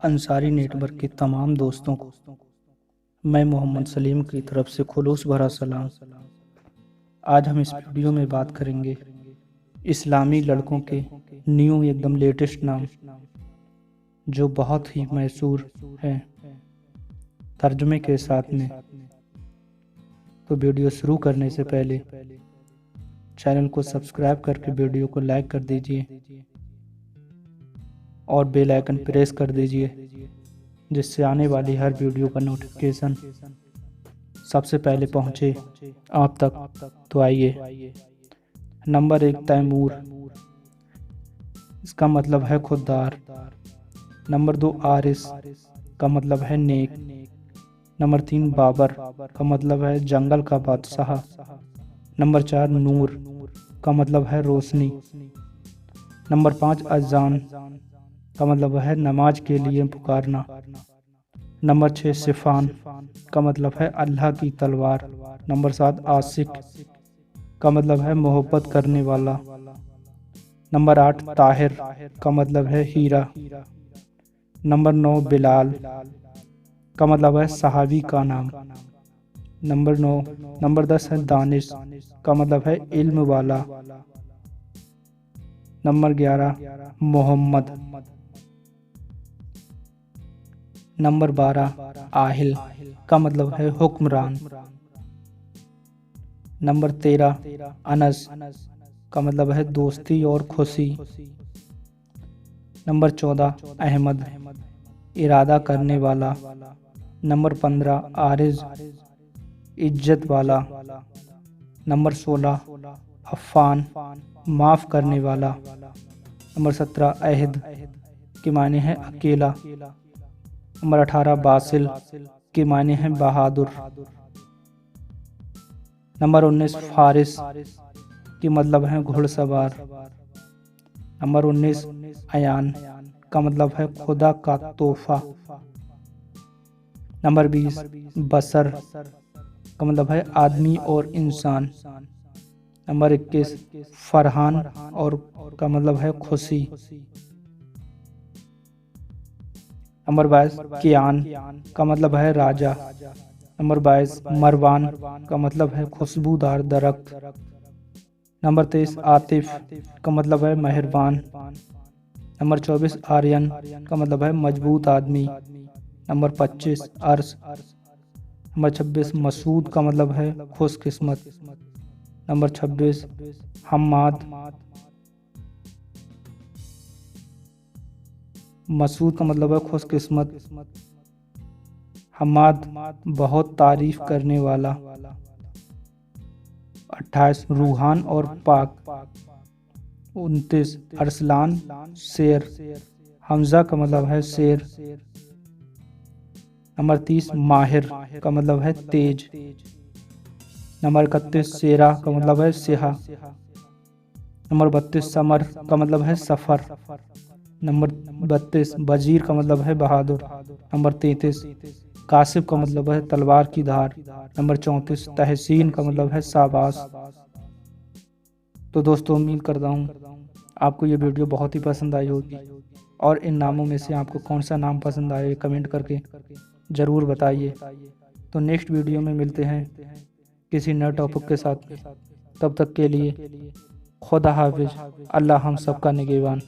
Ansari net work کے تمام دوستوں کو میں محمد سلیم کی طرف سے خلوص بھرا سلام۔ آج ہم اس ویڈیو میں بات کریں گے اسلامی لڑکوں کے نیو ایک دم لیٹسٹ نام جو بہت ہی مشہور ہیں ترجمے کے ساتھ میں۔ تو ویڈیو شروع کرنے سے پہلے چینل کو سبسکرائب کر کے ویڈیو کو لائک کر دیجئے اور بیل آئیکن پریس کر دیجئے جس سے آنے والی ہر ویڈیو کا نوٹیفیکیشن سب سے پہلے پہنچے آپ تک۔ تو آئیے، نمبر 1 تیمور، اس کا مطلب ہے خوددار۔ نمبر 2 آرس کا مطلب ہے نیک۔ نمبر 3 بابر کا مطلب ہے جنگل کا بادشاہ۔ نمبر 4 نور کا مطلب ہے روشنی۔ نمبر 5 اذان کا مطلب ہے نماز کے لیے پکارنا۔ نمبر 6 صفان کا مطلب ہے اللہ کی تلوار۔ نمبر 7 عاشق کا مطلب ہے محبت کرنے والا۔ نمبر 8 طاہر کا مطلب ہے ہیرا۔ نمبر 9 بلال کا مطلب ہے صحابی کا نام۔ نمبر 10 ہے دانش کا مطلب ہے علم والا۔ نمبر 11 محمد۔ نمبر 12 آہل کا مطلب ہے حکمران۔ نمبر 13 انس کا مطلب ہے دوستی اور خوشی۔ نمبر 14 احمد ارادہ کرنے والا۔ نمبر 15 عارض عزت والا۔ نمبر 16 عفان معاف کرنے والا۔ نمبر 17 عہد کے معنی ہے اکیلا۔ نمبر 18 باصل کے معنی ہے بہادر۔ نمبر 19 فارس کے مطلب ہے گھڑ سوار۔ نمبر 19 عیان کا مطلب ہے خدا کا تحفہ۔ نمبر 20 بشر کا مطلب ہے آدمی اور انسان۔ نمبر 21 فرحان اور کا مطلب ہے خوشی۔ نمبر 22 کیان کا مطلب ہے راجہ۔ نمبر 22 مروان کا مطلب ہے خوشبودار درخت۔ نمبر 23 عاطف کا مطلب ہے مہربان۔ نمبر 24 آرین کا مطلب ہے مضبوط آدمی۔ نمبر 25 عرش۔ نمبر 26 مسعود کا مطلب ہے خوش قسمت۔ نمبر 26 حماد۔ مسعود کا مطلب ہے خوش قسمت۔ حماد بہت تعریف کرنے والا۔ 28 روحان اور پاک۔ 29 ارسلان شیر۔ حمزہ کا مطلب ہے شیر۔ نمبر 30 ماہر کا مطلب ہے تیز۔ نمبر 31 سیرا کا مطلب ہے سیاہ۔ نمبر 32 سمر کا مطلب ہے سفر۔ نمبر 32 وزیر کا مطلب ہے بہادر۔ نمبر 33 کاشف کا مطلب ہے تلوار کی دھار۔ نمبر 34 تحسین کا مطلب ہے شاباش۔ تو دوستو امید کرتا ہوں آپ کو یہ ویڈیو بہت ہی پسند آئی ہوگی، اور ان ناموں میں سے آپ کو کون سا نام پسند آئے کمنٹ کر کے ضرور بتائیے۔ تو نیکسٹ ویڈیو میں ملتے ہیں کسی نئے ٹاپک کے ساتھ۔ تب تک کے لیے خدا حافظ۔ اللہ ہم سب کا نگہبان۔